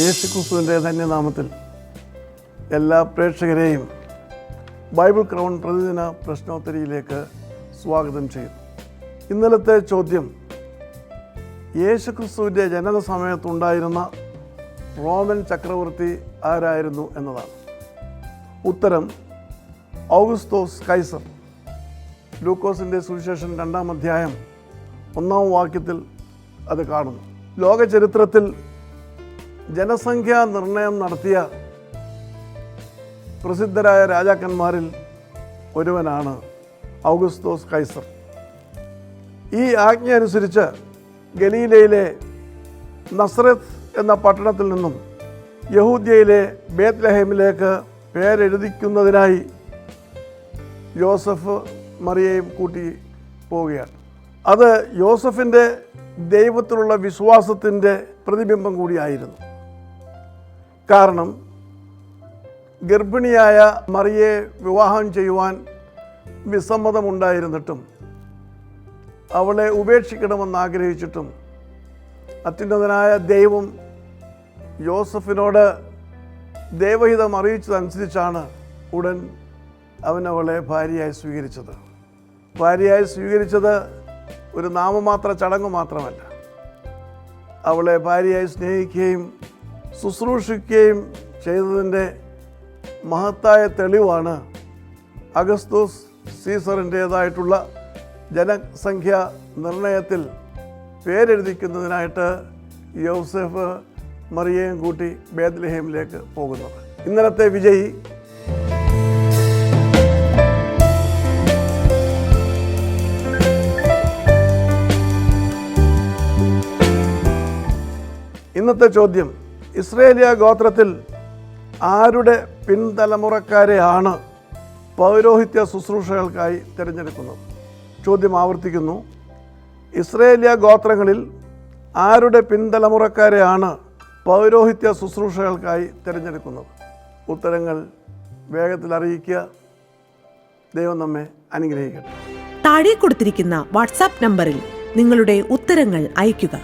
യേശുക്രിസ്തുവിൻ്റെ ധന്യനാമത്തിൽ എല്ലാ പ്രേക്ഷകരെയും Bible crown പ്രതിദിന പ്രശ്നോത്തരിയിലേക്ക് സ്വാഗതം ചെയ്യുന്നു. ഇന്നലത്തെ ചോദ്യം യേശുക്രിസ്തുവിൻ്റെ ജനന സമയത്തുണ്ടായിരുന്ന റോമൻ ചക്രവർത്തി ആരായിരുന്നു എന്നതാണ്. ഉത്തരം ഔഗുസ്തോസ് കൈസർ. ലൂക്കോസിൻ്റെ സുവിശേഷം 2-ാം അധ്യായം 1-ാം വാക്യത്തിൽ അത് കാണുന്നു. ലോക ചരിത്രത്തിൽ ജനസംഖ്യാ നിർണയം നടത്തിയ പ്രസിദ്ധരായ രാജാക്കന്മാരിൽ ഒരുവനാണ് ഔഗുസ്തോസ് കൈസർ. ഈ ആജ്ഞ അനുസരിച്ച് ഗലീലയിലെ നസറത്ത് എന്ന പട്ടണത്തിൽ നിന്നും യഹൂദ്യയിലെ ബേത്ലഹേമിലേക്ക് പേരെഴുതിക്കുന്നതിനായി യോസഫ് മറിയയും കൂട്ടി പോവുകയാണ്. അത് യോസഫിൻ്റെ ദൈവത്തിലുള്ള വിശ്വാസത്തിൻ്റെ പ്രതിബിംബം കൂടിയായിരുന്നു. കാരണം ഗർഭിണിയായ മറിയയെ വിവാഹം ചെയ്യുവാൻ വിസമ്മതമുണ്ടായിരുന്നിട്ടും അവളെ ഉപേക്ഷിക്കണമെന്ന് ആഗ്രഹിച്ചിട്ടും അത്യുന്നതനായ ദൈവം യോസഫിനോട് ദൈവഹിതം അറിയിച്ചതനുസരിച്ചാണ് ഉടൻ അവൻ അവളെ ഭാര്യയായി സ്വീകരിച്ചത്. ഭാര്യയായി സ്വീകരിച്ചത് ഒരു നാമമാത്ര ചടങ്ങ് മാത്രമല്ല, അവളെ ഭാര്യയായി സ്നേഹിക്കുകയും ശുശ്രൂഷിക്കുകയും ചെയ്തതിൻ്റെ മഹത്തായ തെളിവാണ് അഗസ്തോസ് സീസറിൻ്റേതായിട്ടുള്ള ജനസംഖ്യ നിർണയത്തിൽ പേരെഴുതിക്കുന്നതിനായിട്ട് യോസഫ് മറിയയും കൂട്ടി ബേത്ലഹേമിലേക്ക് പോകുന്നത്. ഇന്നലത്തെ വിജയി ഇന്നത്തെ ചോദ്യം, ഇസ്രയേലിയ ഗോത്രത്തിൽ ആരുടെ പിൻതലമുറക്കാരെയാണ് പൗരോഹിത്യ ശുശ്രൂഷകൾക്കായി തിരഞ്ഞെടുക്കുന്നത്? ചോദ്യം ആവർത്തിക്കുന്നു. ഇസ്രയേലിയ ഗോത്രങ്ങളിൽ ആരുടെ പിൻതലമുറക്കാരെയാണ് പൗരോഹിത്യ ശുശ്രൂഷകൾക്കായി തിരഞ്ഞെടുക്കുന്നത്? ഉത്തരങ്ങൾ വേഗത്തിൽ അറിയിക്കുക. ദൈവം നമ്മെ അനുഗ്രഹിക്കട്ടെ. താഴെ കൊടുത്തിരിക്കുന്ന വാട്സാപ്പ് നമ്പറിൽ നിങ്ങളുടെ ഉത്തരങ്ങൾ അയയ്ക്കുക.